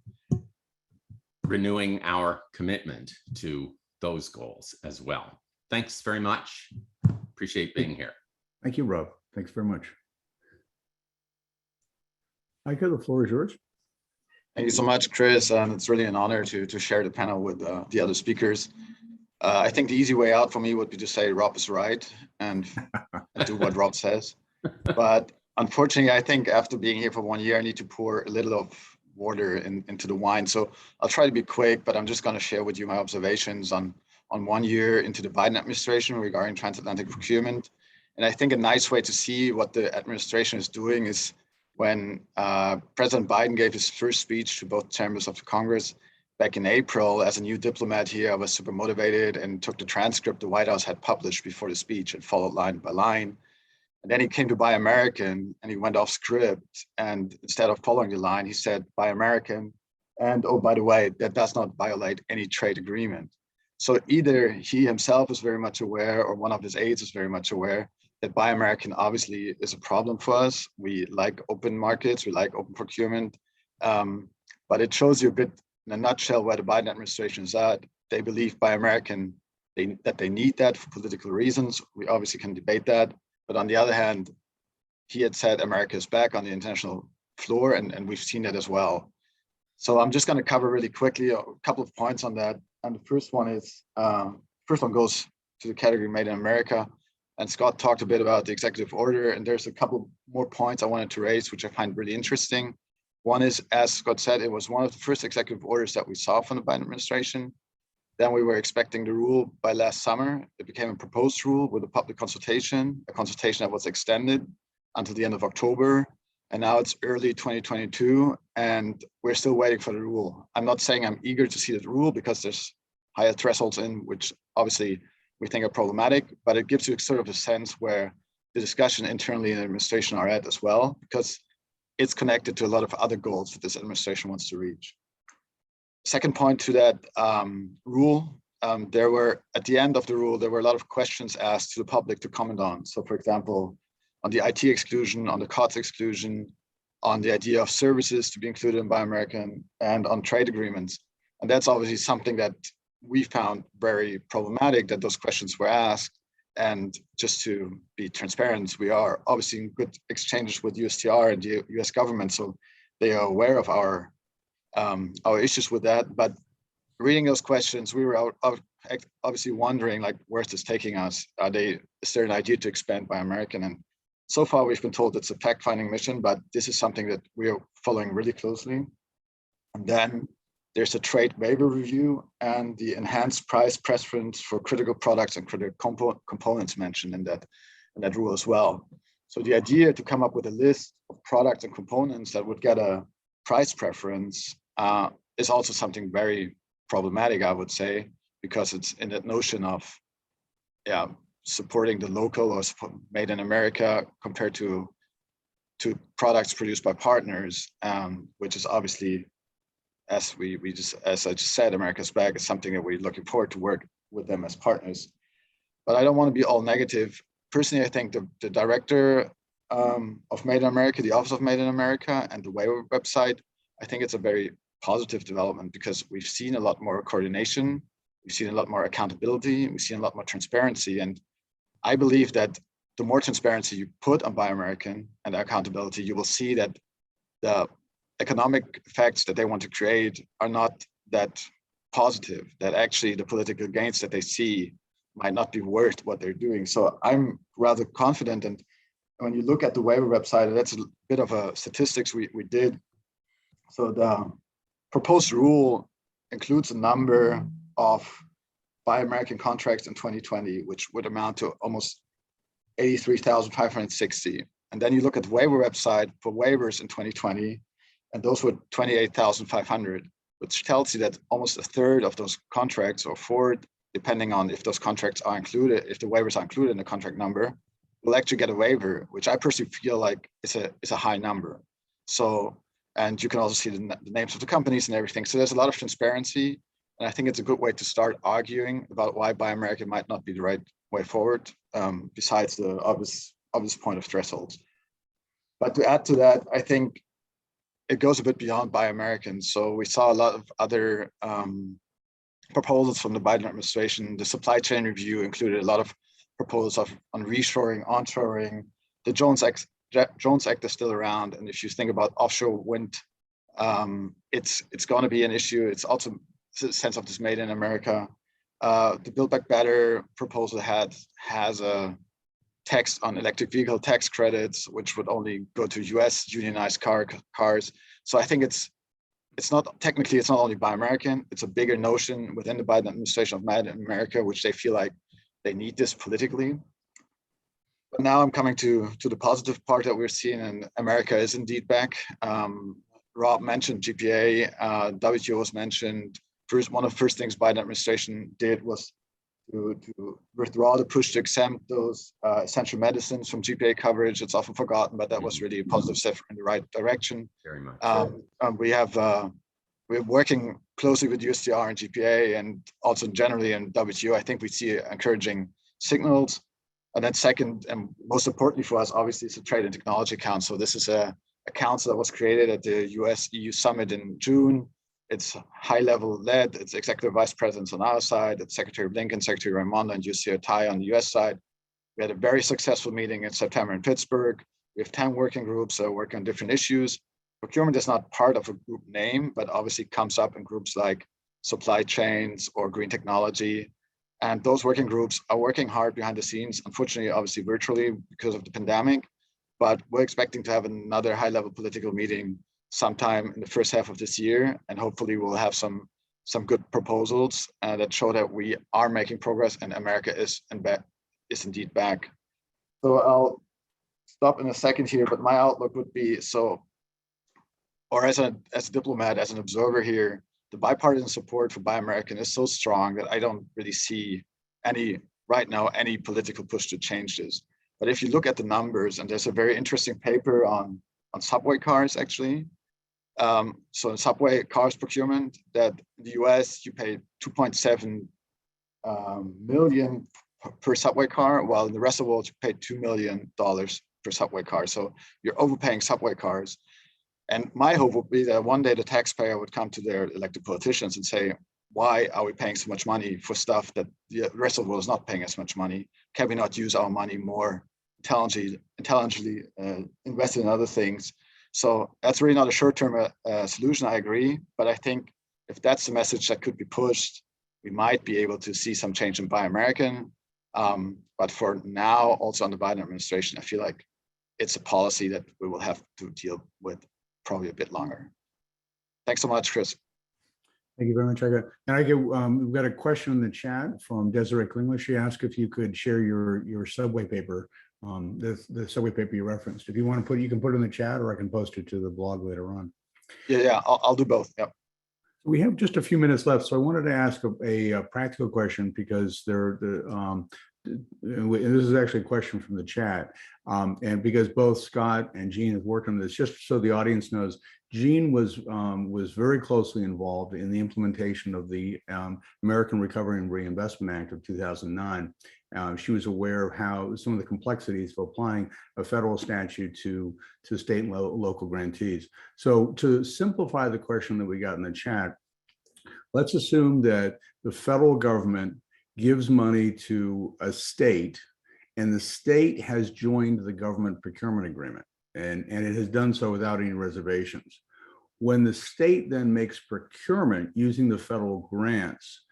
renewing our commitment to those goals as well. Thanks very much. Appreciate being here. Thank you, Rob. Thanks very much. Micah, the floor is yours. Thank you so much, Chris. It's really an honor to share the panel with the other speakers. I think the easy way out for me would be to say Rob is right and do what Rob says. But unfortunately, I think after being here for 1 year, I need to pour a little of water into the wine. So I'll try to be quick, but I'm just going to share with you my observations on 1 year into the Biden administration regarding transatlantic procurement. And I think a nice way to see what the administration is doing is when President Biden gave his first speech to both chambers of the Congress back in April. As a new diplomat here, I was super motivated and took the transcript the White House had published before the speech and followed line by line. And then he came to Buy American and he went off script. And instead of following the line, he said, Buy American. And oh, by the way, that does not violate any trade agreement. So either he himself is very much aware or one of his aides is very much aware that Buy American obviously is a problem for us. We like open markets, we like open procurement, but it shows you a bit in a nutshell where the Biden administration is at. They believe Buy American, that they need that for political reasons. We obviously can debate that. But on the other hand, he had said America is back on the international floor, and we've seen that as well. So I'm just going to cover really quickly a couple of points on that. And the first one is, first one goes to the category Made in America. And Scott talked a bit about the executive order, and there's a couple more points I wanted to raise, which I find really interesting. One is, as Scott said, it was one of the first executive orders that we saw from the Biden administration. Then we were expecting the rule by last summer. It became a proposed rule with a public consultation, a consultation that was extended until the end of October. And now it's early 2022, and we're still waiting for the rule. I'm not saying I'm eager to see the rule because there's higher thresholds in, which obviously we think are problematic, but it gives you sort of a sense where the discussion internally in the administration are at as well, because it's connected to a lot of other goals that this administration wants to reach. Second point to that rule, there were, at the end of the rule, there were a lot of questions asked to the public to comment on. So for example, on the IT exclusion, on the COTS exclusion, on the idea of services to be included in Buy American, and on trade agreements. And that's obviously something that we found very problematic, that those questions were asked. And just to be transparent, we are obviously in good exchanges with USTR and the US government, so they are aware of our issues with that. But reading those questions, we were obviously wondering, like, where's this taking us? Is there an idea to expand Buy American? And so far we've been told it's a fact-finding mission, but this is something that we are following really closely. And then there's a trade waiver review and the enhanced price preference for critical products and critical components mentioned in that rule as well. So the idea to come up with a list of products and components that would get a price preference is also something very problematic, I would say, because it's in that notion of supporting the local or made in America compared to products produced by partners, which is obviously, as I just said, America's back is something that we're looking forward to work with them as partners. But I don't want to be all negative. Personally, I think the director of Made in America, the Office of Made in America, and the waiver website, I think it's a very positive development because we've seen a lot more coordination, we've seen a lot more accountability, we've seen a lot more transparency. And I believe that the more transparency you put on Buy American and accountability, you will see that the economic effects that they want to create are not that positive, that actually the political gains that they see might not be worth what they're doing. So I'm rather confident. And when you look at the waiver website, that's a bit of a statistics we did. So the proposed rule includes a number of Buy American contracts in 2020, which would amount to almost 83,560. And then you look at the waiver website for waivers in 2020, and those were 28,500, which tells you that almost a third of those contracts, or fourth, depending on if those contracts are included, if the waivers are included in the contract number, will actually get a waiver, which I personally feel like is a high number. So, and you can also see the names of the companies and everything. So there's a lot of transparency. And I think it's a good way to start arguing about why Buy American might not be the right way forward, besides the obvious point of thresholds. But to add to that, I think it goes a bit beyond Buy American. So we saw a lot of other proposals from the Biden administration. The supply chain review included a lot of proposals on reshoring, onshoring. The Jones Act is still around. And if you think about offshore wind, it's going to be an issue. It's also a sense of this Made in America. The Build Back Better proposal has a tax on electric vehicle tax credits, which would only go to US unionized cars. So I think it's not technically, it's not only Buy American, it's a bigger notion within the Biden administration of Made in America, which they feel like they need this politically. But now I'm coming to the positive part that we're seeing, and America is indeed back. Rob mentioned GPA, WTO was mentioned. One of the first things Biden administration did was to withdraw the push to exempt those essential medicines from GPA coverage. It's often forgotten, but that was really a positive step in the right direction. Very much. We're working closely with USTR and GPA, and also generally in WTO. I think we see encouraging signals. And then second, and most importantly for us, obviously, is the Trade and Technology Council. This is a council that was created at the US-EU summit in June. It's high-level led. It's executive vice presidents on our side. It's Secretary Blinken, Secretary Raimondo, and USTR Tai on the US side. We had a very successful meeting in September in Pittsburgh. We have 10 working groups that work on different issues. Procurement is not part of a group name, but obviously comes up in groups like supply chains or green technology. And those working groups are working hard behind the scenes, unfortunately, obviously virtually because of the pandemic. But we're expecting to have another high-level political meeting sometime in the first half of this year. And hopefully we'll have some good proposals that show that we are making progress and America is indeed back. So I'll stop in a second here, but my outlook would be as a diplomat, as an observer here, the bipartisan support for Buy American is so strong that I don't really see any political push to change this. But if you look at the numbers, and there's a very interesting paper on subway cars, actually. So in subway cars procurement, that in the US, you pay 2.7 million per subway car, while in the rest of the world, you pay $2 million per subway car. So you're overpaying subway cars. And my hope would be that one day the taxpayer would come to their elected politicians and say, why are we paying so much money for stuff that the rest of the world is not paying as much money? Can we not use our money more intelligently invested in other things? So that's really not a short-term solution, I agree. But I think if that's the message that could be pushed, we might be able to see some change in Buy American. But for now, also on the Biden administration, I feel like it's a policy that we will have to deal with probably a bit longer. Thanks so much, Chris. Thank you very much. We've got a question in the chat from Desiree Klingler. She asked if you could share your subway paper, the subway paper you referenced. If you want to put, you can put it in the chat, or I can post it to the blog later on. Yeah, I'll do both. Yep. We have just a few minutes left, so I wanted to ask a practical question, because this is actually a question from the chat, and because both Scott and Jean have worked on this, just so the audience knows, Jean was very closely involved in the implementation of the American Recovery and Reinvestment Act of 2009. She was aware of how some of the complexities of applying a federal statute to state and local grantees. So to simplify the question that we got in the chat, let's assume that the federal government gives money to a state, and the state has joined the government procurement agreement, and it has done so without any reservations. When the state then makes procurement using the federal grants,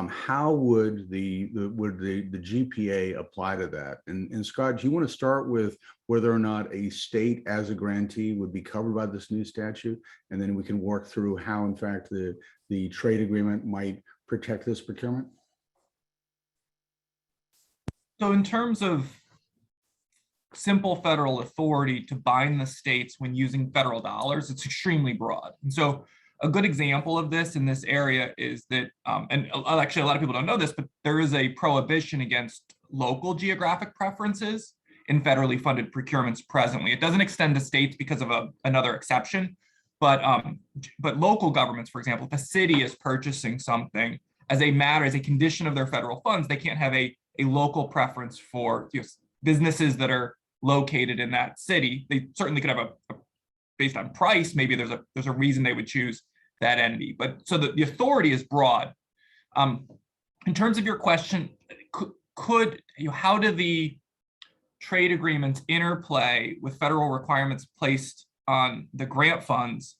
how would the GPA apply to that? And Scott, do you want to start with whether or not a state as a grantee would be covered by this new statute? And then we can work through how, in fact, the trade agreement might protect this procurement. So in terms of simple federal authority to bind the states when using federal dollars, it's extremely broad. And so a good example of this in this area is that, and actually a lot of people don't know this, but there is a prohibition against local geographic preferences in federally funded procurements presently. It doesn't extend to states because of another exception, but local governments, for example, if a city is purchasing something as a condition of their federal funds, they can't have a local preference for businesses that are located in that city. They certainly could have based on price, maybe there's a reason they would choose that entity. But so the authority is broad. In terms of your question, how do the trade agreements interplay with federal requirements placed on the grant funds?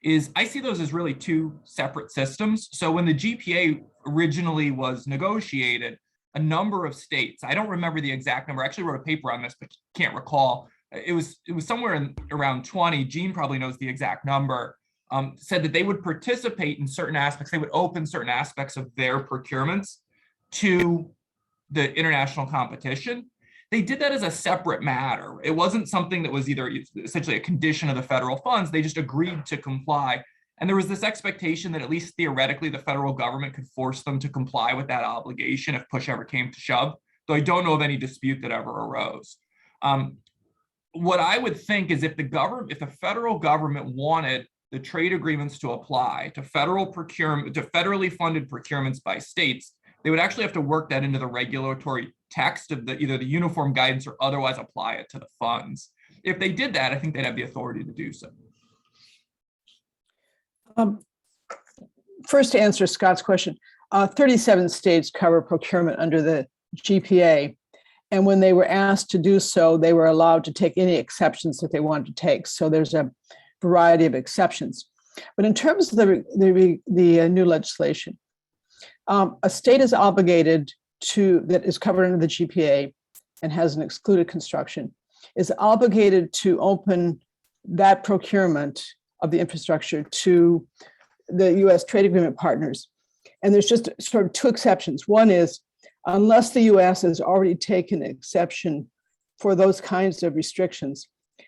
is I see those as really two separate systems. So when the GPA originally was negotiated, a number of states, I don't remember the exact number, I actually wrote a paper on this, but can't recall. It was somewhere in around 20, Gene probably knows the exact number, said that they would participate in certain aspects, they would open certain aspects of their procurements to the international competition. They did that as a separate matter. It wasn't something that was either essentially a condition of the federal funds. They just agreed to comply. And there was this expectation that at least theoretically, the federal government could force them to comply with that obligation if push ever came to shove, though I don't know of any dispute that ever arose. What I would think is if the federal government wanted the trade agreements to apply to federal procurement, to federally funded procurements by states, they would actually have to work that into the regulatory text of either the uniform guidance or otherwise apply it to the funds. If they did that, I think they'd have the authority to do so. First, to answer Scott's question, 37 states cover procurement under the GPA. And when they were asked to do so, they were allowed to take any exceptions that they wanted to take. So there's a variety of exceptions. But in terms of the new legislation, a state is obligated that is covered under the GPA and has an excluded construction, is obligated to open that procurement of the infrastructure to the U.S. trade agreement partners. And there's just sort of two exceptions. One is, unless the U.S. has already taken exception for those kinds of restrictions,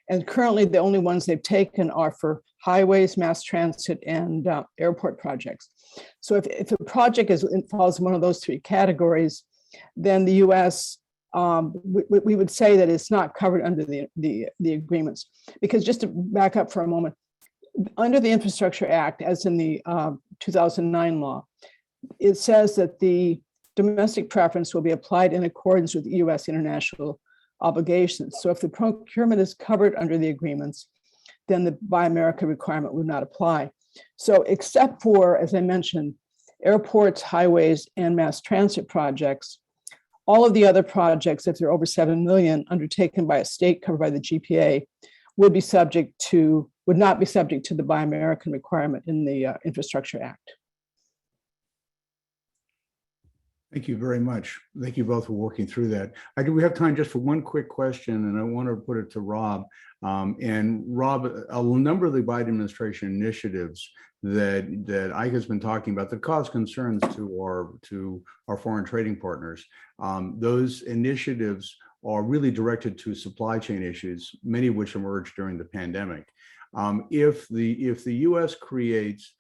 and currently the only ones they've taken are for highways, mass transit, and airport projects. So if a project falls in one of those three categories, then the U.S., we would say that it's not covered under the agreements. Because just to back up for a moment, under the Infrastructure Act, as in the 2009 law, it says that the domestic preference will be applied in accordance with U.S. international obligations. So if the procurement is covered under the agreements, then the Buy America requirement would not apply. So except for, as I mentioned, airports, highways, and mass transit projects, all of the other projects, if they're over 7 million, undertaken by a state covered by the GPA, would not be subject to the Buy American requirement in the Infrastructure Act. Thank you very much. Thank you both for working through that. We have time just for one quick question, and I want to put it to Rob. And Rob, a number of the Biden administration initiatives that Ike has been talking about that cause concerns to our foreign trading partners, those initiatives are really directed to supply chain issues, many of which emerged during the pandemic. If the U.S. creates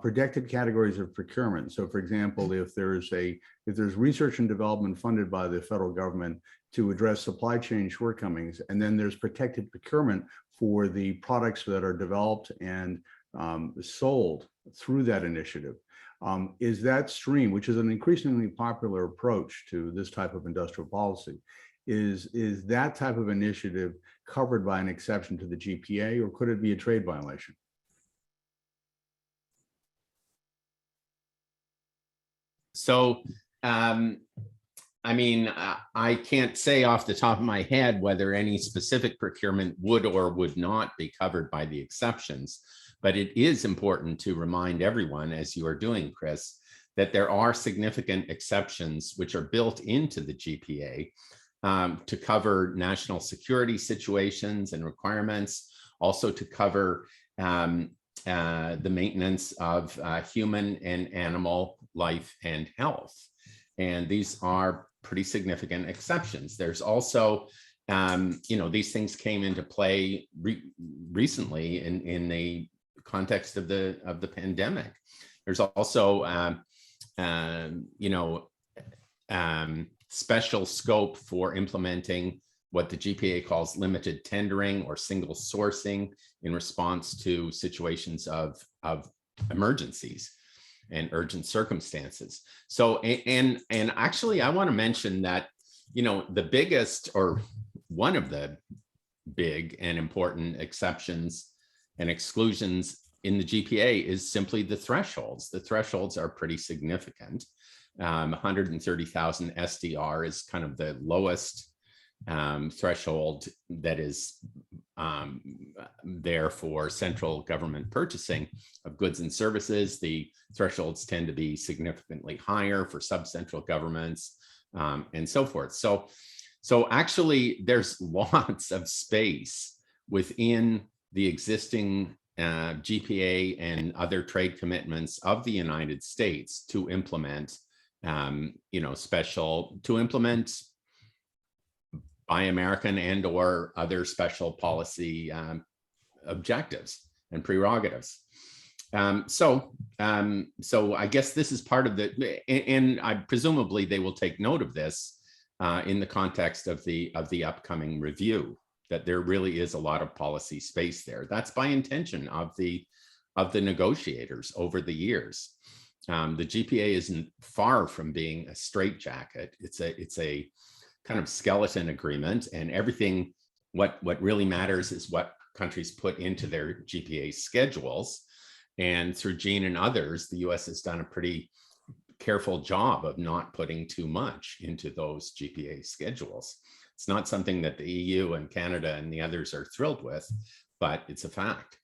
protected categories of procurement. So, for example, if there's research and development funded by the federal government to address supply chain shortcomings, and then there's protected procurement for the products that are developed and sold through that initiative, is that stream, which is an increasingly popular approach to this type of industrial policy, is that type of initiative covered by an exception to the GPA, or could it be a trade violation? So, I mean, I can't say off the top of my head whether any specific procurement would or would not be covered by the exceptions, but it is important to remind everyone, as you are doing, Chris, that there are significant exceptions which are built into the GPA to cover national security situations and requirements, also to cover the maintenance of human and animal life and health. And these are pretty significant exceptions. There's also, these things came into play recently in the context of the pandemic. There's also, special scope for implementing what the GPA calls limited tendering or single sourcing in response to situations of emergencies and urgent circumstances. So, and actually I want to mention that, the biggest, or one of the big and important exceptions and exclusions in the GPA is simply the thresholds. The thresholds are pretty significant. 130,000 SDR is kind of the lowest threshold that is there for central government purchasing of goods and services. The thresholds tend to be significantly higher for subcentral governments, and so forth. So actually, there's lots of space within the existing GPA and other trade commitments of the United States to implement, to implement Buy American and or other special policy objectives and prerogatives. So I guess this is part of and presumably they will take note of this in the context of the upcoming review, that there really is a lot of policy space there. That's by intention of the negotiators over the years. The GPA isn't far from being a straitjacket. It's a kind of skeleton agreement, and everything, what really matters is what countries put into their GPA schedules. And through Gene and others, the US has done a pretty careful job of not putting too much into those GPA schedules. It's not something that the EU and Canada and the others are thrilled with, but it's a fact.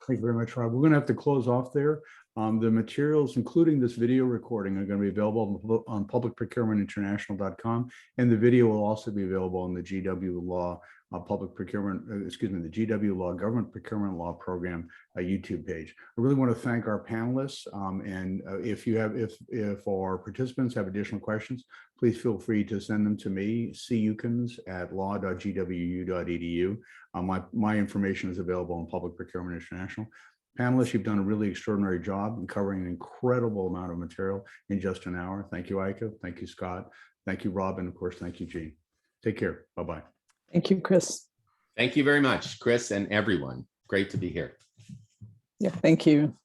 Thank you very much, Rob. We're going to have to close off there. The materials, including this video recording, are going to be available on publicprocurementinternational.com, and the video will also be available on the GW Law Public Procurement, the GW Law Government Procurement Law Program YouTube page. I really want to thank our panelists, and if our participants have additional questions, please feel free to send them to me, cukins@law.gwu.edu. My information is available on Public Procurement International. Panelists, you've done a really extraordinary job in covering an incredible amount of material in just an hour. Thank you, Ika. Thank you, Scott. Thank you, Rob. And of course, thank you, Gene. Take care. Bye-bye. Thank you, Chris. Thank you very much, Chris, and everyone. Great to be here. Yeah, thank you.